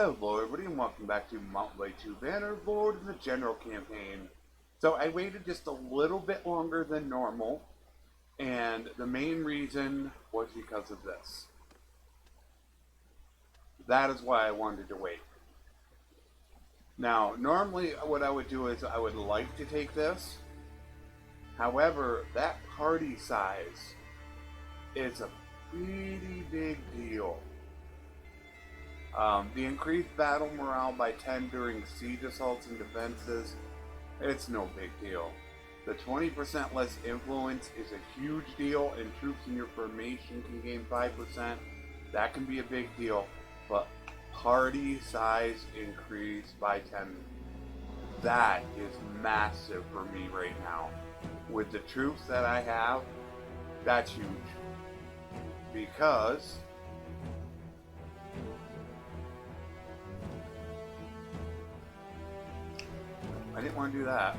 Hello everybody and welcome back to Mountain Blade 2 Bannerlord in the general campaign. So I waited just a little bit longer than normal, and the main reason was because of this. That is why I wanted to wait. Now, normally what I would do is I would like to take this. However, that party size is a pretty big deal. The increased battle morale by 10 during siege assaults and defenses, it's no big deal. The 20% less influence is a huge deal, and troops in your formation can gain 5%. That can be a big deal, but party size increase by 10, that is massive for me right now. With the troops that I have, that's huge. Because I didn't want to do that.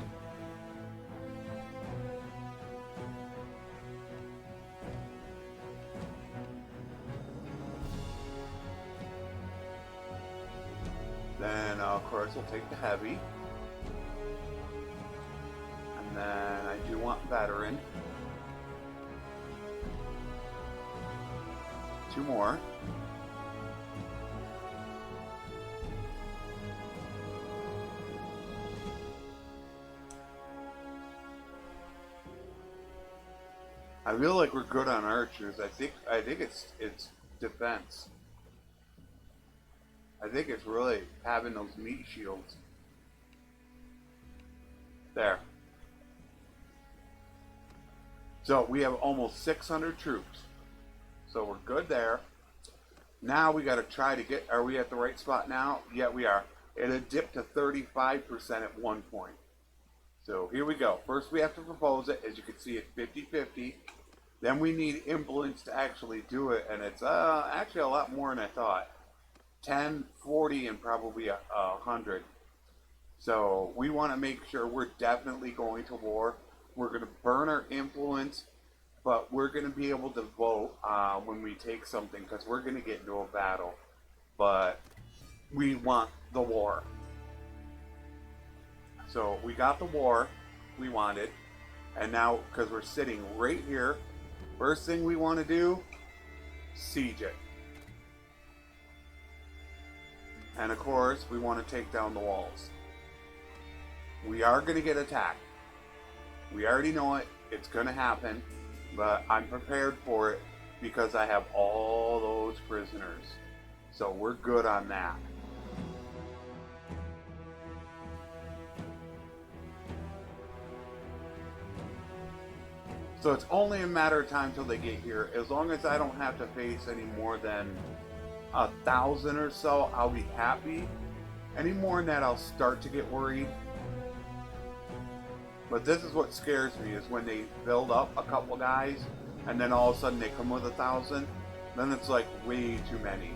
Then, of course, we'll take the heavy. And then I do want veteran. 2 more. I feel like we're good on archers. I think it's defense. I think it's really having those meat shields. There. So we have almost 600 troops. So we're good there. Now we got to try to get, are we at the right spot now? Yeah, we are. It had dipped to 35% at one point. So here we go. First we have to propose it. As you can see, it's 50-50. Then we need influence to actually do it, and it's actually a lot more than I thought. 10, 40, and probably 100. So we want to make sure we're definitely going to war. We're going to burn our influence, but we're going to be able to vote when we take something, because we're going to get into a battle. But we want the war. So we got the war we wanted, and now, because we're sitting right here, first thing we want to do, siege it. And of course, we want to take down the walls. We are going to get attacked. We already know it. It's going to happen. But I'm prepared for it because I have all those prisoners. So we're good on that. So it's only a matter of time till they get here. As long as I don't have to face any more than 1,000 or so, I'll be happy. Any more than that, I'll start to get worried. But this is what scares me, is when they build up a couple guys and then all of a sudden they come with 1,000. Then it's like way too many.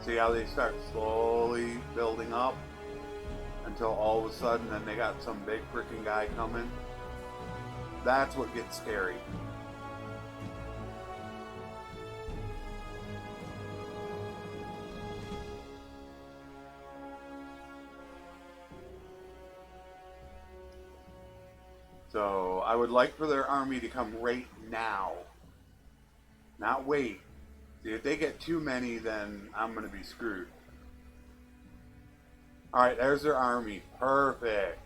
See how they start slowly building up until all of a sudden then they got some big freaking guy coming. That's what gets scary. So I would like for their army to come right now. Not wait. See, if they get too many, then I'm going to be screwed. Alright, there's their army. Perfect.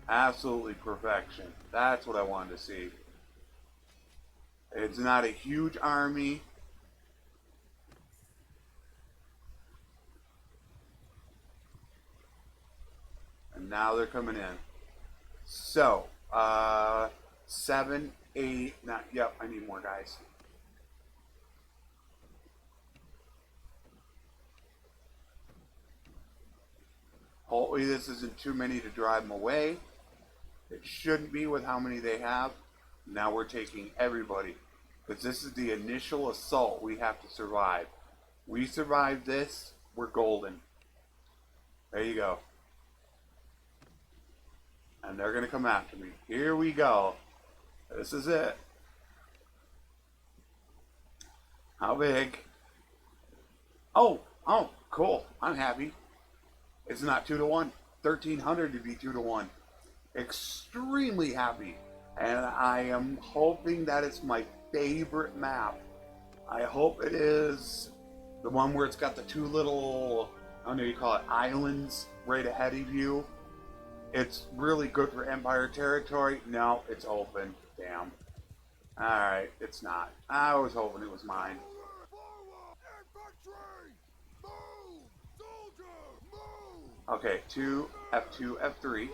Absolutely perfection. That's what I wanted to see. It's not a huge army. And now they're coming in. So, 7, 8, not, yep, I need more guys. Hopefully this isn't too many to drive them away. It shouldn't be with how many they have. Now we're taking everybody, because this is the initial assault we have to survive. We survive this, we're golden. There you go. And they're going to come after me. Here we go. This is it. How big? Oh, cool. I'm happy. It's not 2 to 1. 1,300 to be 2 to 1. Extremely happy. And I am hoping that it's my favorite map. I hope it is the one where it's got the two little, I don't know, you call it islands right ahead of you. It's really good for Empire territory. No, it's open. Damn. Alright, it's not. I was hoping it was mine. Okay, 2, F2, F3.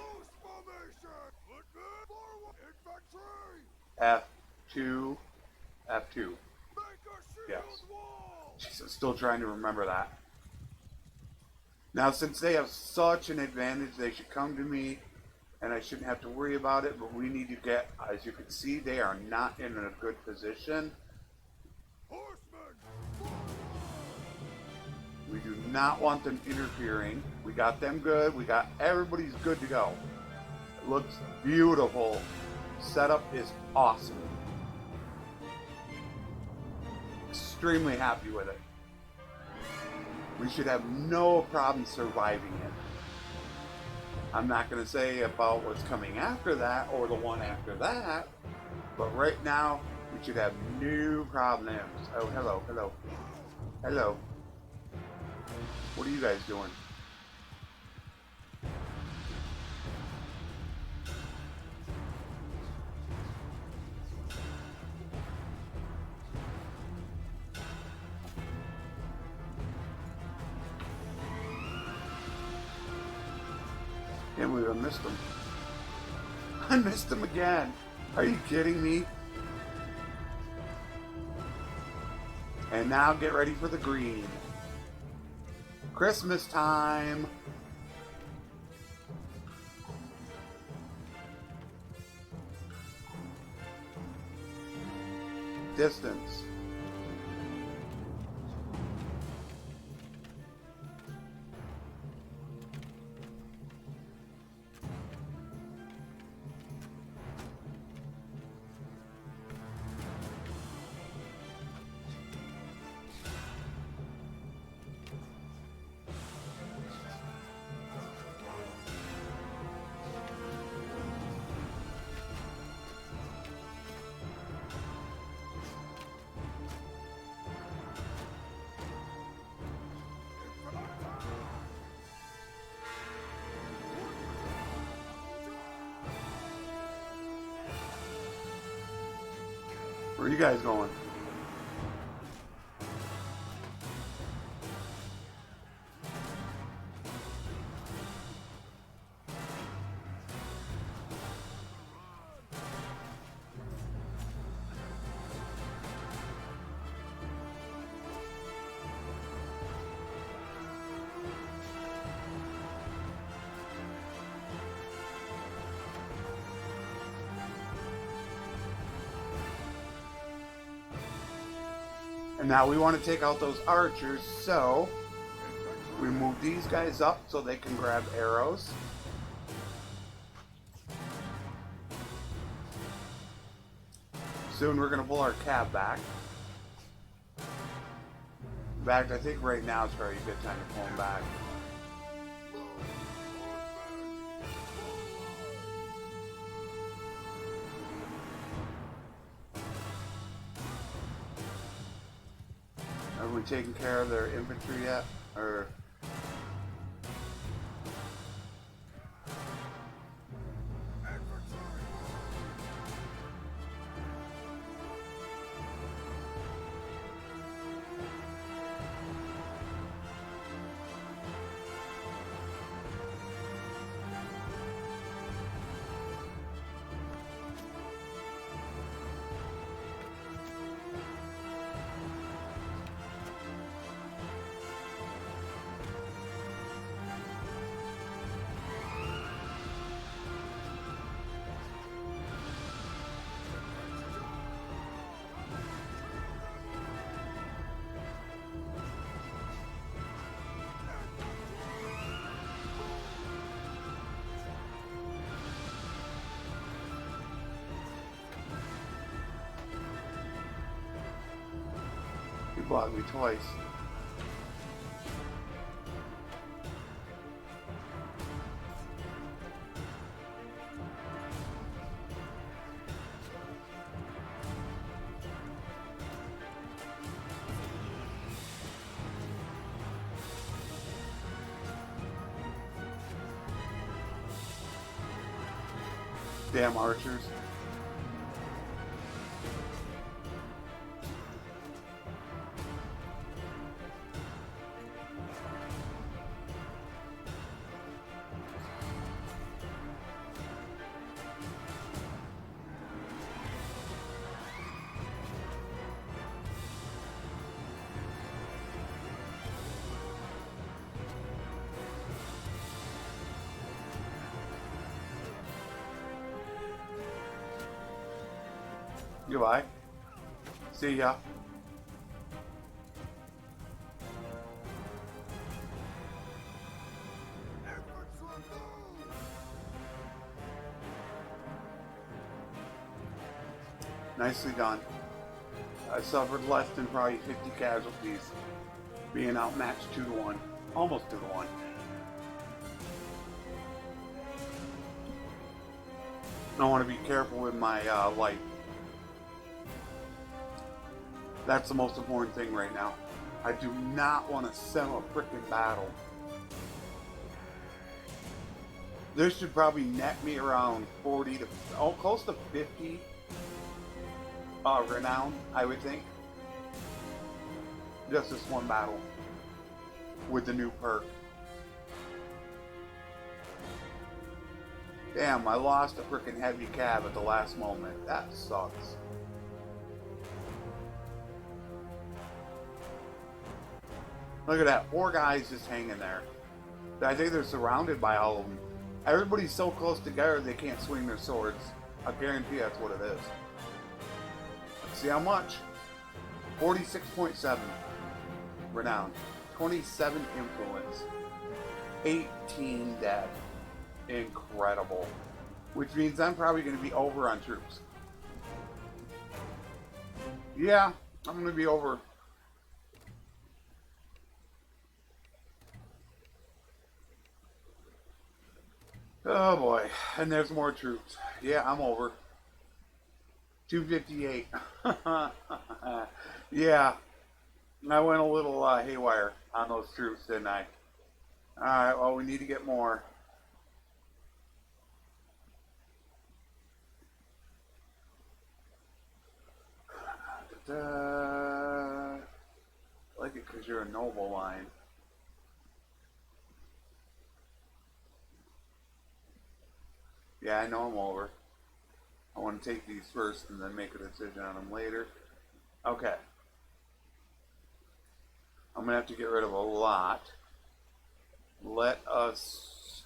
F2, F2. Yes. She's still trying to remember that. Now, since they have such an advantage, they should come to me, and I shouldn't have to worry about it, but we need to get, as you can see, they are not in a good position. We do not want them interfering. We got them good. We got everybody's good to go. It looks beautiful. Setup is awesome. Extremely happy with it. We should have no problem surviving it. I'm not going to say about what's coming after that or the one after that, but right now we should have no problems. Oh, hello, hello, hello. What are you guys doing? Can't believe I missed him. I missed him again. Are you kidding me? And now get ready for the green. Christmas time. Distance. Where are you guys going? And now we want to take out those archers, so we move these guys up so they can grab arrows. Soon we're going to pull our cab back. In fact, I think right now is probably a good time to pull them back. Have we taken care of their infantry yet? Or... blocked me twice. Damn archers. Goodbye. See ya. Nicely done. I suffered less than probably 50 casualties, being outmatched 2-1, almost 2-1. I want to be careful with my life. That's the most important thing right now. I do not want to settle a frickin' battle. This should probably net me around 40 to, close to 50 renown, I would think. Just this one battle with the new perk. Damn, I lost a frickin' heavy cab at the last moment. That sucks. Look at that, 4 guys just hanging there. I think they're surrounded by all of them. Everybody's so close together they can't swing their swords. I guarantee that's what it is. Let's see how much. 46.7 renown, 27 influence, 18 dead. Incredible. Which means I'm probably going to be over on troops. Yeah, I'm going to be over. Oh boy, and there's more troops. Yeah, I'm over. 258. Yeah, I went a little haywire on those troops, didn't I? Alright, well, we need to get more. I like it because you're a noble line. Yeah, I know I'm over. I want to take these first and then make a decision on them later. Okay. I'm going to have to get rid of a lot. Let us...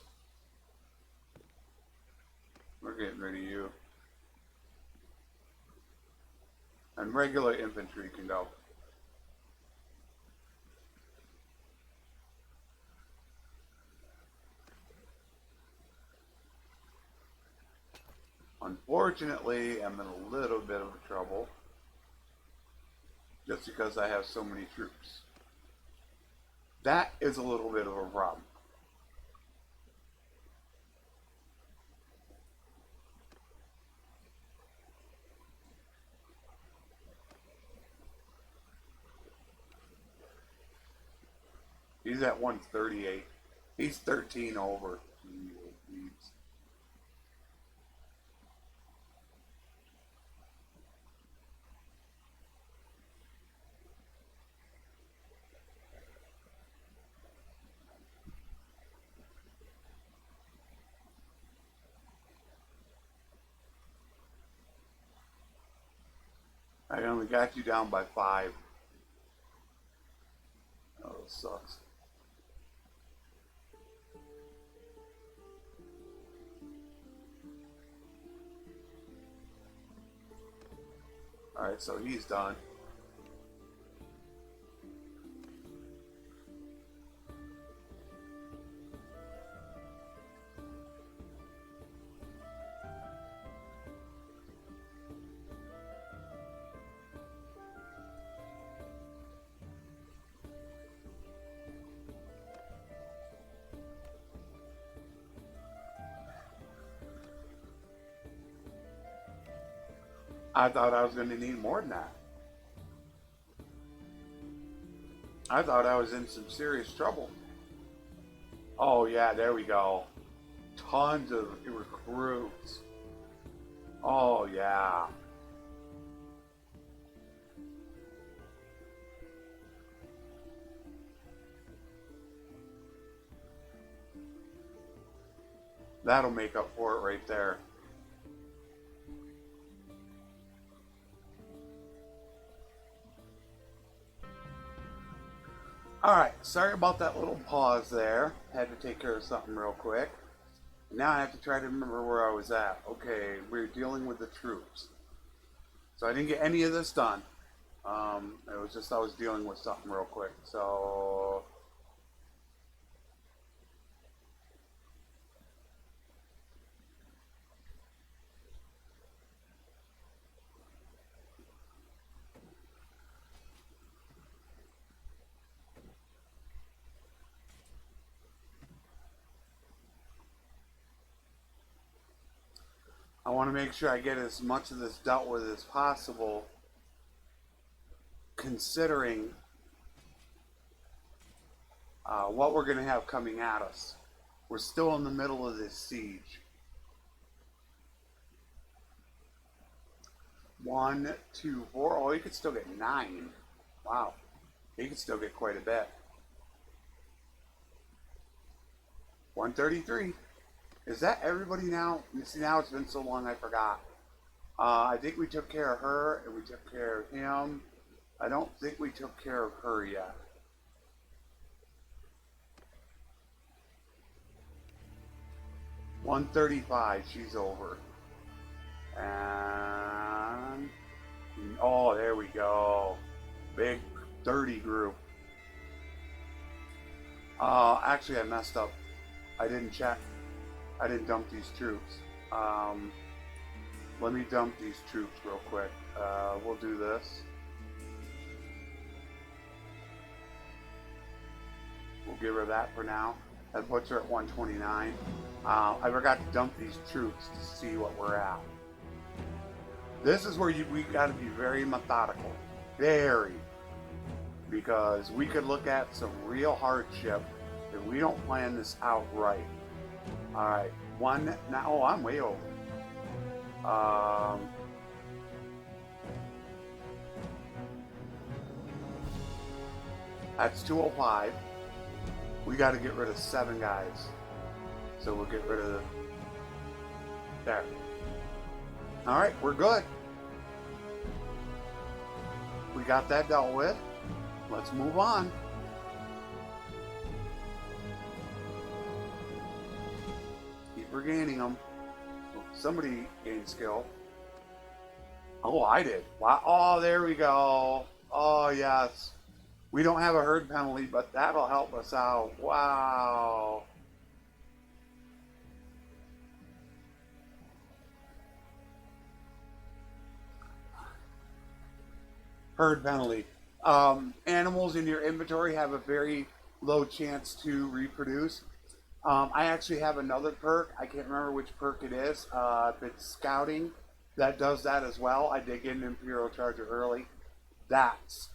We're getting rid of you. And regular infantry can go. Unfortunately, I'm in a little bit of trouble. Just because I have so many troops. That is a little bit of a problem. He's at 138. He's 13 over. I only got you down by 5. Oh, that sucks. Alright, so he's done. I thought I was going to need more than that. I thought I was in some serious trouble. Oh yeah, there we go. Tons of recruits. Oh, yeah. That'll make up for it right there. Alright, sorry about that little pause there. Had to take care of something real quick. Now I have to try to remember where I was at. Okay, we're dealing with the troops. So I didn't get any of this done. It was just I was dealing with something real quick. So I want to make sure I get as much of this dealt with as possible, considering what we're going to have coming at us. We're still in the middle of this siege. 1, 2, 4. Oh, you could still get 9. Wow. You could still get quite a bit. 133. Is that everybody now? You see, now it's been so long I forgot. I think we took care of her and we took care of him. I don't think we took care of her yet. $135, she's over. And oh, there we go. Big 30 group. Actually I messed up. I didn't check. I didn't dump these troops. Let me dump these troops real quick. We'll do this. We'll give her that for now. That puts her at 129. I forgot to dump these troops to see what we're at. This is where we got to be very methodical. Very. Because we could look at some real hardship if we don't plan this out right. Alright. One. Now, oh, I'm way over. That's 205. We got to get rid of 7 guys. So we'll get rid of the... There. Alright, we're good. We got that dealt with. Let's move on. Keep regaining them. Somebody gained skill. Oh, I did. Wow. Oh, there we go. Oh, yes. We don't have a herd penalty, but that'll help us out. Wow. Herd penalty. Animals in your inventory have a very low chance to reproduce. I actually have another perk. I can't remember which perk it is. If it's scouting, that does that as well. I did get an Imperial Charger early. That's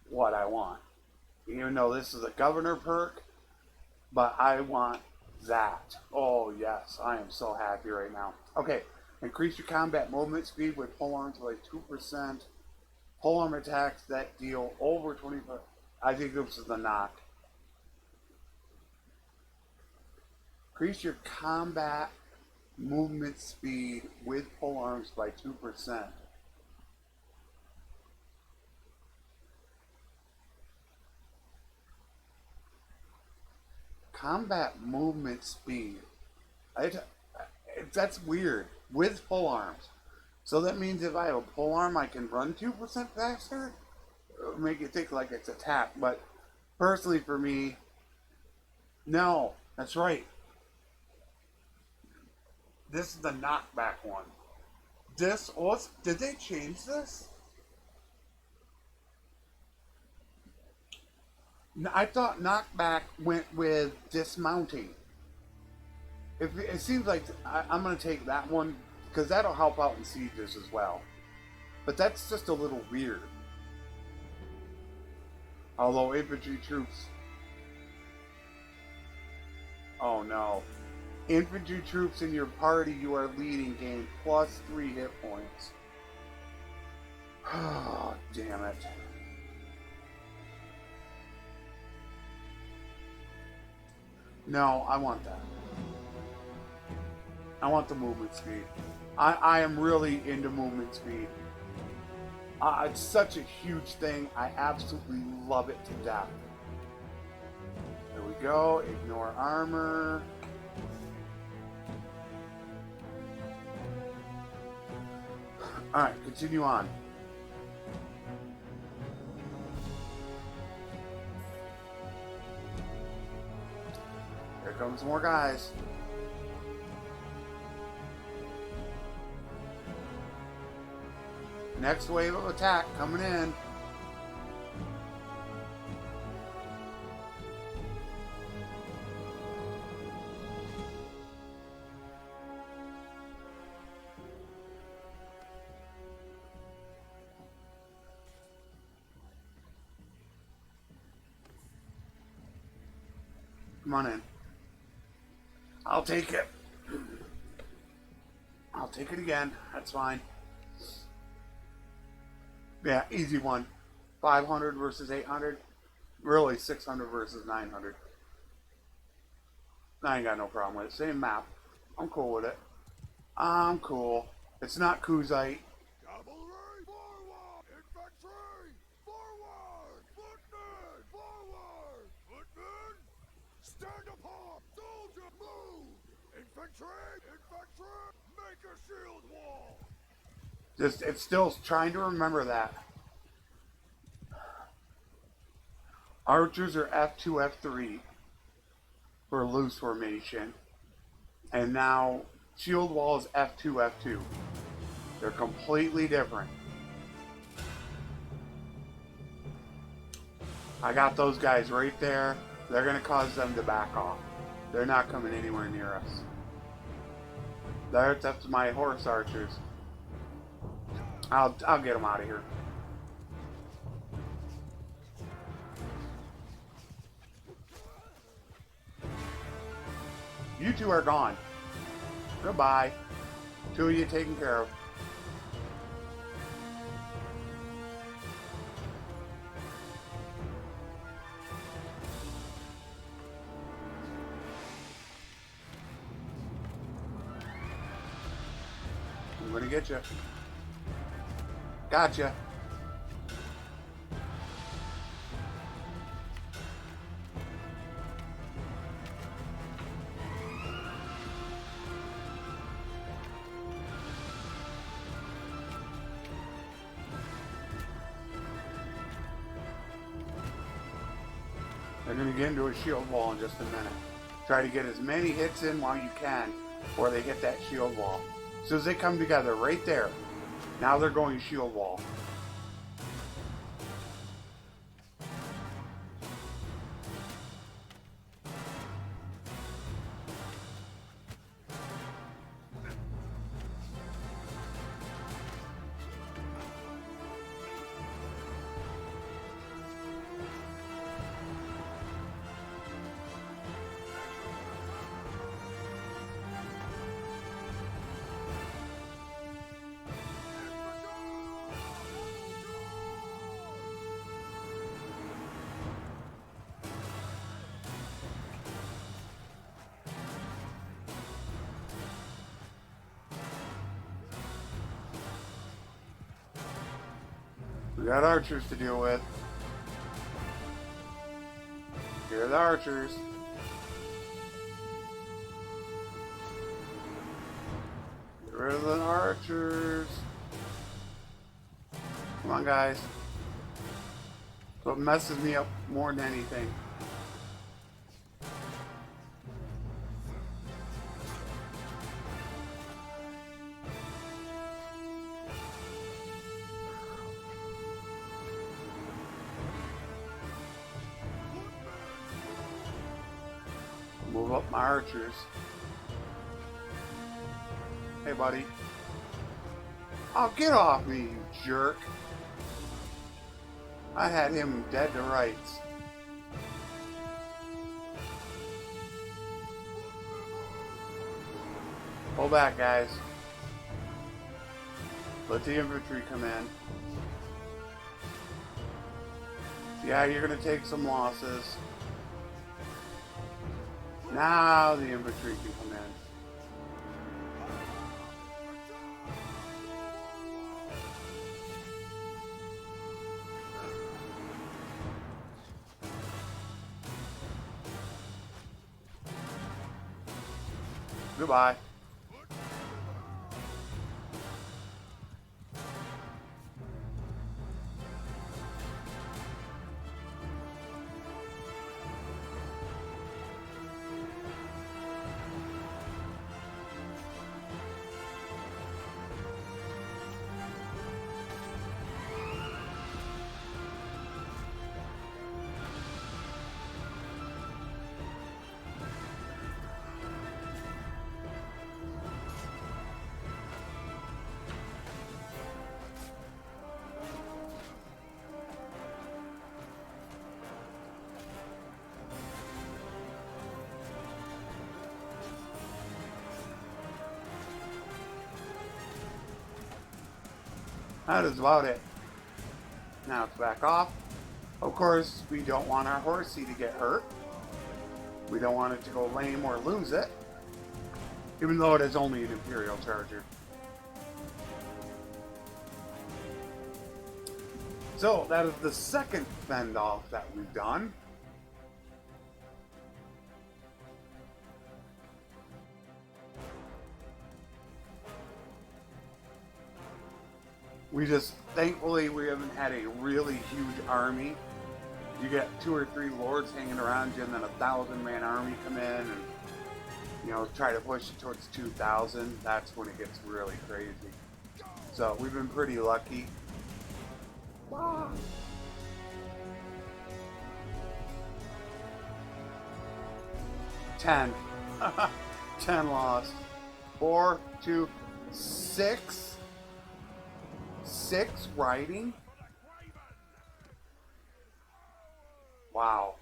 what I want. Even though this is a governor perk, but I want that. Oh yes, I am so happy right now. Okay, increase your combat movement speed with polearms by 2%. Polearm attacks that deal over 25. I think this is the knock. Increase your combat movement speed with polearms by 2%. Combat movement speed. That's weird. With polearms. So that means if I have a polearm, I can run 2% faster? It'll make you think like it's attack. But personally for me, no. That's right. This is the knockback one. This was... Did they change this? I thought knockback went with dismounting. It seems like I'm going to take that one because that'll help out in sieges as well. But that's just a little weird. Although infantry troops... Oh no. Infantry troops in your party you are leading gain +3 hit points. Oh, damn it. No, I want that. I want the movement speed. I am really into movement speed. It's such a huge thing. I absolutely love it to death. There we go. Ignore armor. Alright, continue on. Here comes more guys. Next wave of attack coming in. Come on in. I'll take it. I'll take it again. That's fine. Yeah, easy one. 500 versus 800. Really, 600 versus 900. I ain't got no problem with it. Same map. I'm cool with it. I'm cool. It's not Kuzite. Cavalry, forward! Infantry, forward! Footmen, forward! Footmen, stand apart! Soldier, move! Infantry, make a shield wall! It's still trying to remember that. Archers are F2, F3 for loose formation. And now shield wall is F2, F2. They're completely different. I got those guys right there. They're going to cause them to back off. They're not coming anywhere near us. That's my horse archers. I'll get them out of here. You two are gone. Goodbye. Two of you taken care of. I'm gonna get you. Gotcha. They're going to get into a shield wall in just a minute. Try to get as many hits in while you can before they hit that shield wall. As soon as they come together right there, now they're going shield wall. We got archers to deal with. Here are the archers. Get rid of the archers. Come on, guys. That's what messes me up more than anything. Move up my archers. Hey, buddy. Oh, get off me, you jerk. I had him dead to rights. Pull back, guys. Let the infantry come in. Yeah, you're going to take some losses. Now the infantry can come in. Goodbye. That is about it. Now it's back off. Of course, we don't want our horsey to get hurt. We don't want it to go lame or lose it. Even though it is only an Imperial Charger. So, that is the second fend off that we've done. Thankfully, we haven't had a really huge army. You get 2 or 3 lords hanging around you, and then a 1,000-man army come in and, you know, try to push it towards 2,000. That's when it gets really crazy. So we've been pretty lucky. Wow. 10. 10 lost. 4, 2, 6. 6 riding? Wow.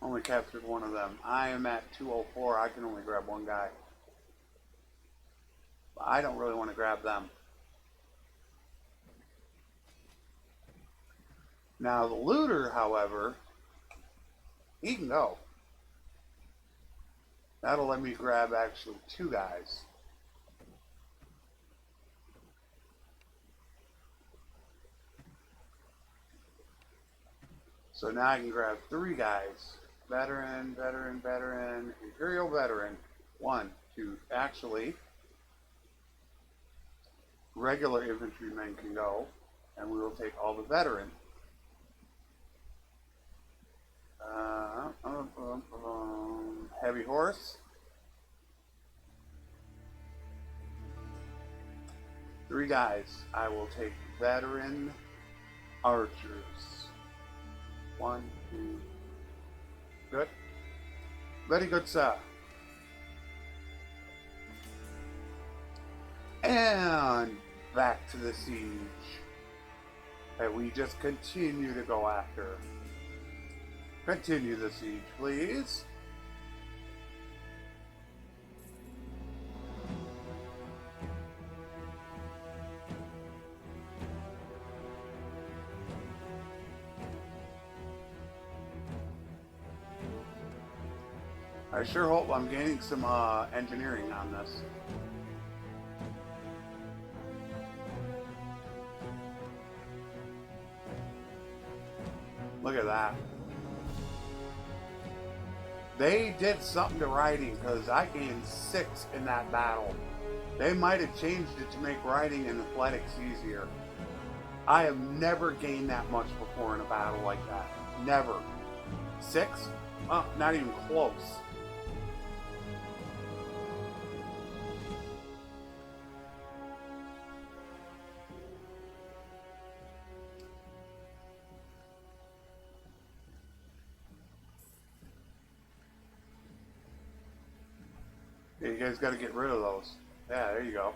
Only captured one of them. I am at 204. I can only grab one guy. But I don't really want to grab them. Now the looter, however, he can go. That'll let me grab actually 2 guys. So now I can grab 3 guys. Veteran, veteran, veteran, Imperial veteran. 1, 2, actually, regular infantrymen can go, and we will take all the veteran. Heavy horse. 3 guys. I will take veteran archers. 1, 2. Good. Very good, sir. And back to the siege that we just continue to go after. Continue the siege, please. I sure hope I'm gaining some engineering on this. Look at that. They did something to riding because I gained 6 in that battle. They might have changed it to make riding and athletics easier. I have never gained that much before in a battle like that. Never. 6? Not even close. Yeah, you guys got to get rid of those. Yeah, there you go.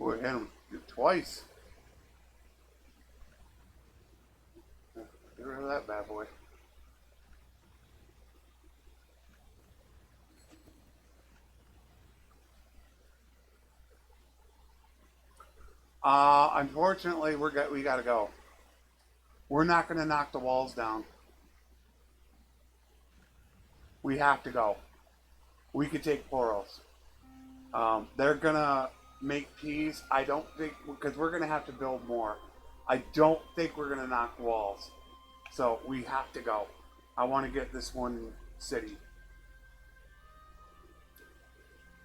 Ooh, I hit him twice. Get rid of that bad boy. Unfortunately, we gotta go. We're not gonna knock the walls down. We have to go. We could take Poros. They're gonna make peas. I don't think, because we're gonna have to build more. I don't think we're gonna knock walls. So we have to go. I want to get this one city.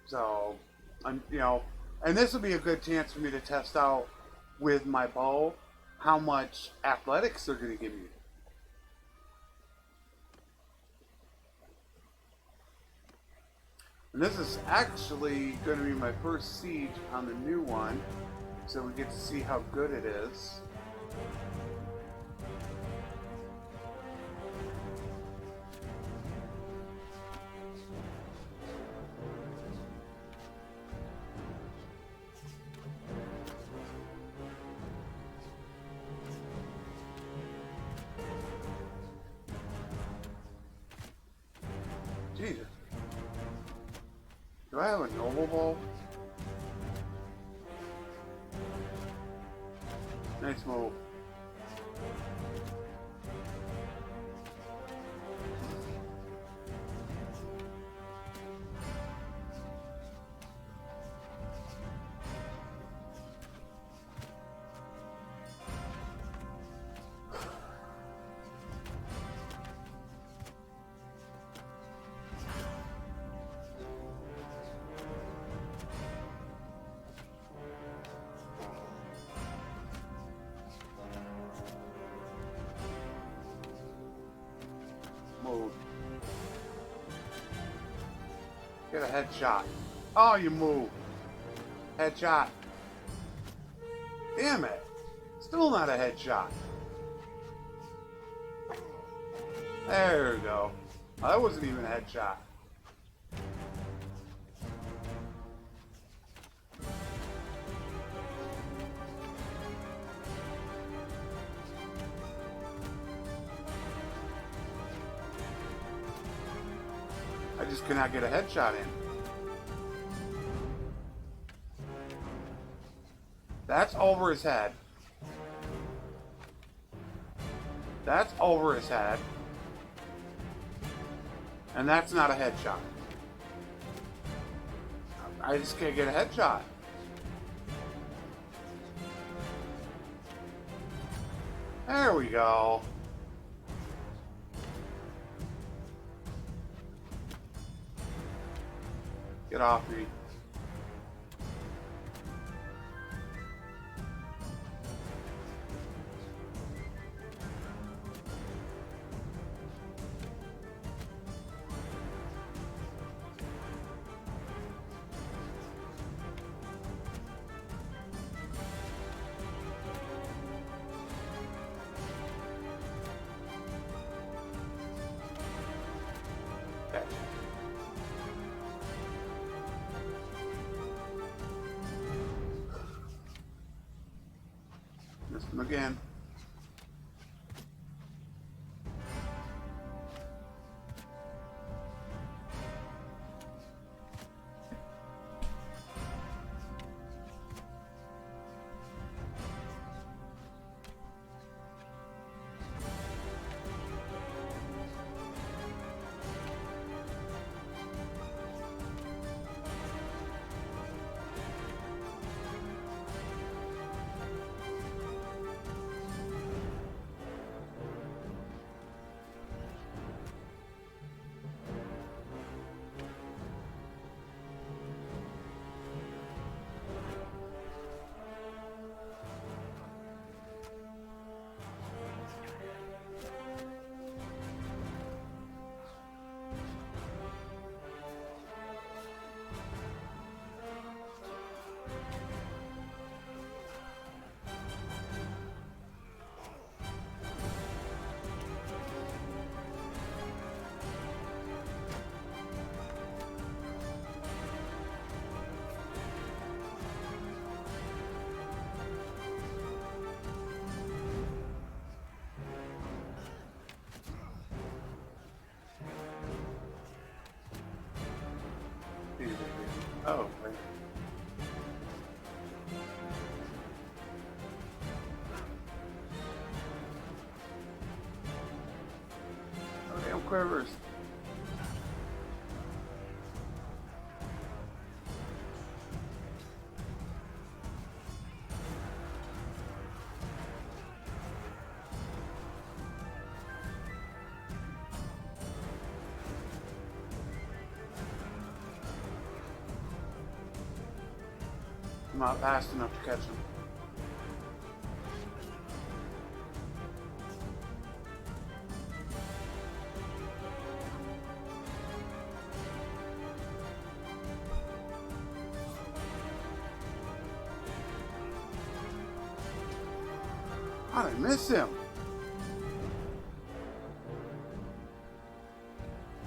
So, you know, and this will be a good chance for me to test out with my bow how much athletics they're going to give me. And this is actually going to be my first siege on the new one, so we get to see how good it is. Jesus. Do I have a noble bow? Nice move. Move. Get a headshot. Oh, you move. Headshot. Damn it. Still not a headshot. There we go. Oh, that wasn't even a headshot. I just cannot get a headshot in. That's over his head. That's over his head. And that's not a headshot. I just can't get a headshot. There we go. Get off me. Okay. Missed him again. Oh, wait. Oh, damn quivers. I'm not fast enough to catch them. How did I miss him?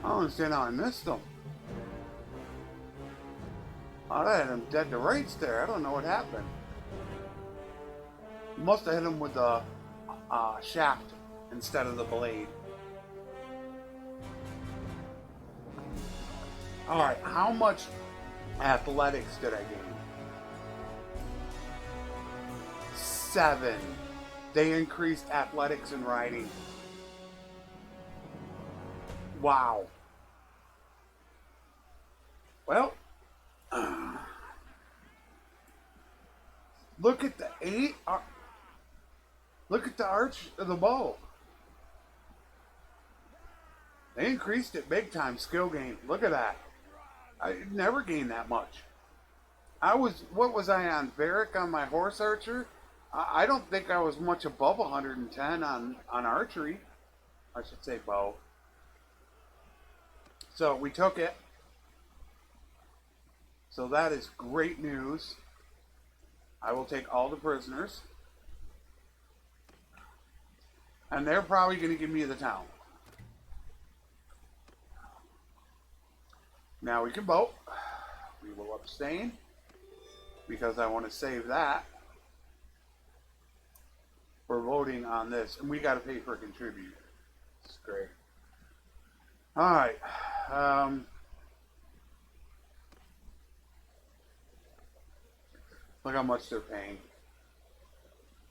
I don't understand how I missed him. Oh, I had him dead to rights there. I don't know what happened. Must have hit him with the shaft instead of the blade. Alright, how much athletics did I gain? 7. They increased athletics and riding. Wow. Well, look at the 8. Look at the arch of the bow. They increased it big time. Skill gain. Look at that. I never gained that much. What was I on? Varric on my horse archer? I don't think I was much above 110 on archery. I should say bow. So we took it. So that is great news. I will take all the prisoners. And they're probably going to give me the town. Now we can vote. We will abstain because I want to save that for voting on this. And we got to pay for a contribute. It's great. All right. Look how much they're paying.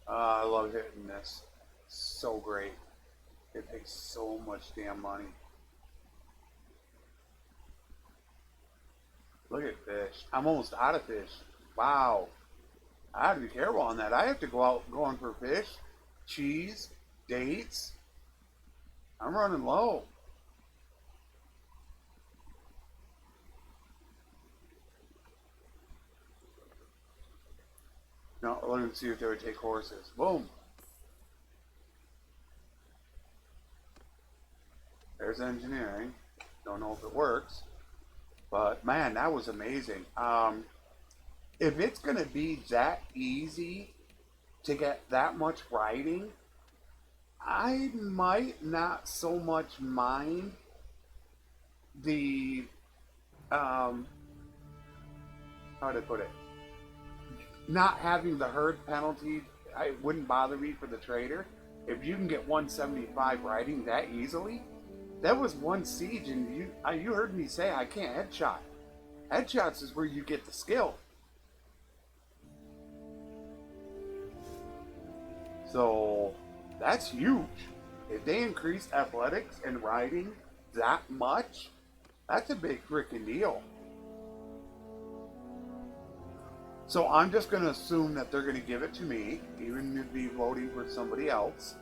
I love hitting this. It's so great. It takes so much damn money. Look at fish. I'm almost out of fish. Wow. I have to be careful on that. I have to go out going for fish, cheese, dates. I'm running low. No, let me see if they would take horses. Boom. There's engineering. Don't know if it works. But man, that was amazing. If it's going to be that easy to get that much riding, I might not so much mind the, how to put it, not having the herd penalty. It wouldn't bother me for the trader. If you can get 175 riding that easily, that was one siege, and you heard me say I can't headshot. Headshots is where you get the skill. So that's huge. If they increase athletics and riding that much, that's a big freaking deal. So I'm just going to assume that they're going to give it to me, even if be voting for somebody else.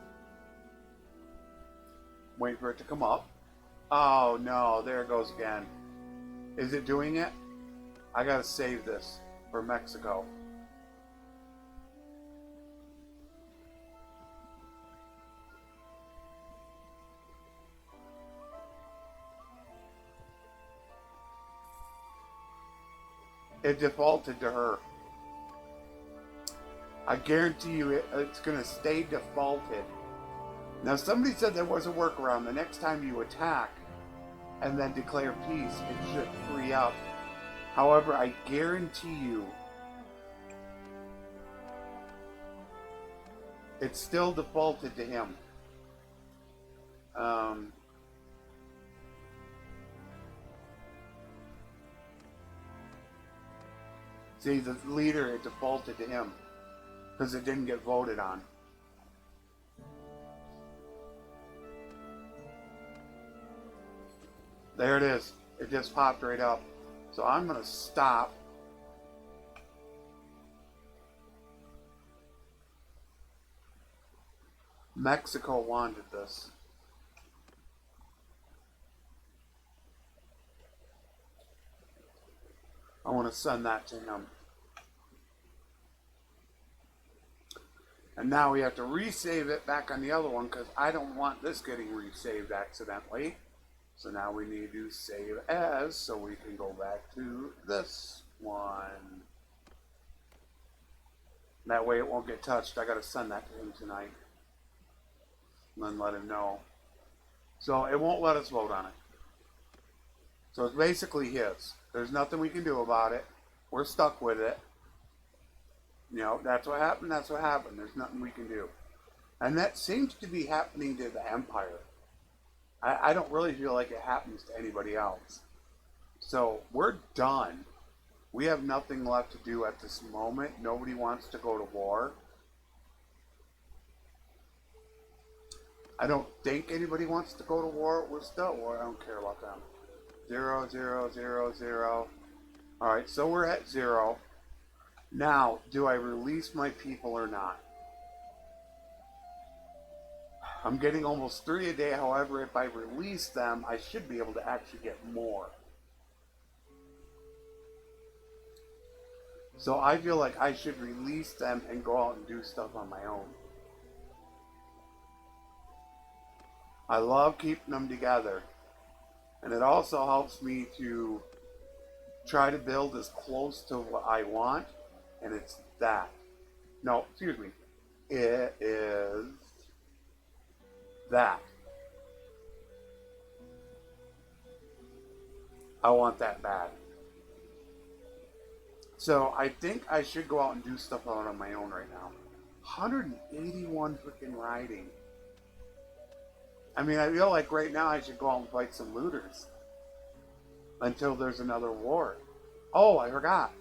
Wait for it to come up. Oh no, there it goes again. Is it doing it? I gotta save this for Mexico. It defaulted to her. I guarantee you it's gonna stay defaulted. Now somebody said there was a workaround. The next time you attack and then declare peace, it should free up. However, I guarantee you it's still defaulted to him. See, the leader, it defaulted to him because it didn't get voted on. There it is. It just popped right up. So I'm going to stop. Mexico wanted this. I want to send that to him. And now we have to resave it back on the other one because I don't want this getting resaved accidentally. So now we need to save as so we can go back to this one. That way it won't get touched. I got to send that to him tonight. And then let him know. So it won't let us vote on it. So it's basically his. There's nothing we can do about it. We're stuck with it. You know, that's what happened. That's what happened. There's nothing we can do. And that seems to be happening to the Empire. I don't really feel like it happens to anybody else. So we're done. We have nothing left to do at this moment. Nobody wants to go to war. I don't think anybody wants to go to war. We're still at war. I don't care about them. 0, 0, 0, 0. Alright, so we're at 0. Now, do I release my people or not? I'm getting almost 3 a day. However, if I release them, I should be able to actually get more. So I feel like I should release them and go out and do stuff on my own. I love keeping them together. And it also helps me to try to build as close to what I want. And it's that. No, excuse me. It is that. I want that bad. So I think I should go out and do stuff out on my own right now. 181 freaking riding. I mean, I feel like right now I should go out and fight some looters. Until there's another war. Oh, I forgot.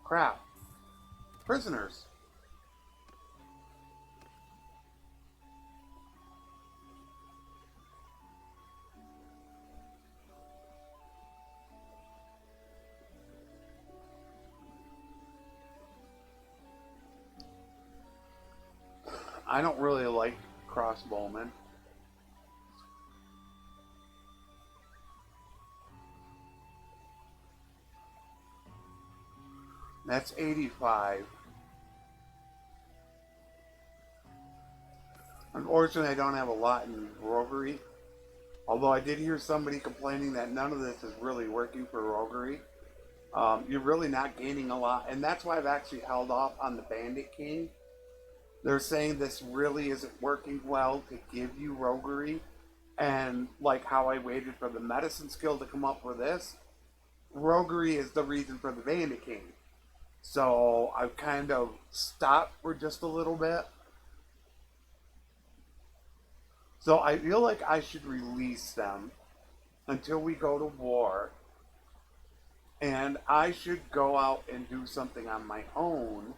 Crap. Prisoners. I don't really like crossbowmen. That's 85. Unfortunately, I don't have a lot in roguery. Although I did hear somebody complaining that none of this is really working for roguery. You're really not gaining a lot. And that's why I've actually held off on the Bandit King. They're saying this really isn't working well to give you roguery. And like how I waited for the medicine skill to come up for this, roguery is the reason for the Bandit King. So I've kind of stopped for just a little bit. So I feel like I should release them until we go to war. And I should go out and do something on my own.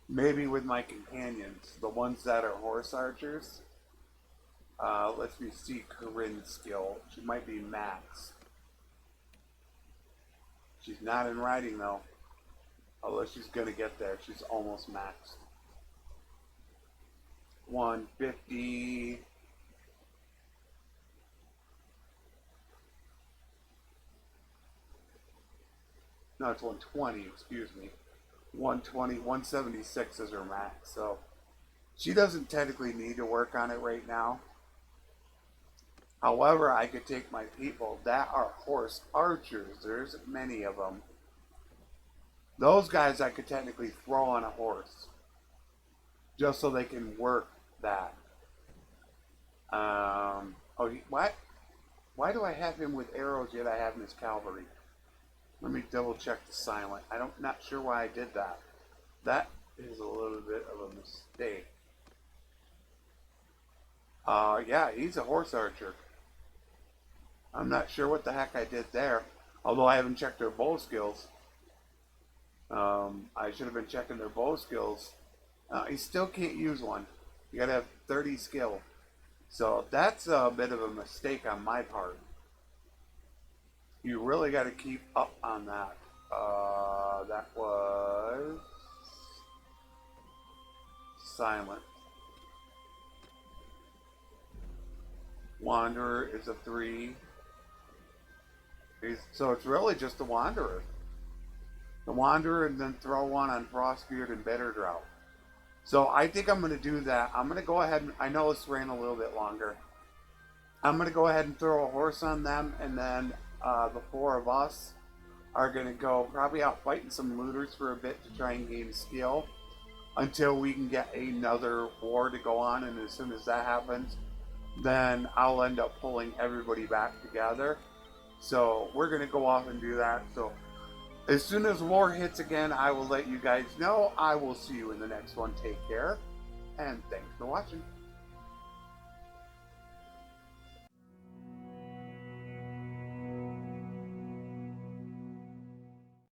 Maybe with my companions, the ones that are horse archers. Let me see Corinne's skill. She might be max. She's not in riding though. Although she's gonna get there. She's almost maxed. 150. No, it's 120, excuse me. 120, 176 is her max. So she doesn't technically need to work on it right now. However, I could take my people that are horse archers. There isn't many of them. Those guys I could technically throw on a horse. Just so they can work that. Why do I have him with arrows yet I have him as cavalry? Let me double check the silent. Not sure why I did that. That is a little bit of a mistake. Yeah, he's a horse archer. I'm not sure what the heck I did there. Although I haven't checked their bow skills. I should have been checking their bow skills. He still can't use one. You gotta have 30 skill. So that's a bit of a mistake on my part. You really got to keep up on that. That was silent. Wanderer is a 3. So it's really just the Wanderer. The Wanderer, and then throw one on Frostbeard and Bitter Drought. So I think I'm going to do that. I'm going to go ahead and, I know this ran a little bit longer. I'm going to go ahead and throw a horse on them, and then the 4 of us are going to go probably out fighting some looters for a bit to try and gain skill until we can get another war to go on. And as soon as that happens, then I'll end up pulling everybody back together. So we're going to go off and do that. So as soon as war hits again, I will let you guys know. I will see you in the next one. Take care, and thanks for watching.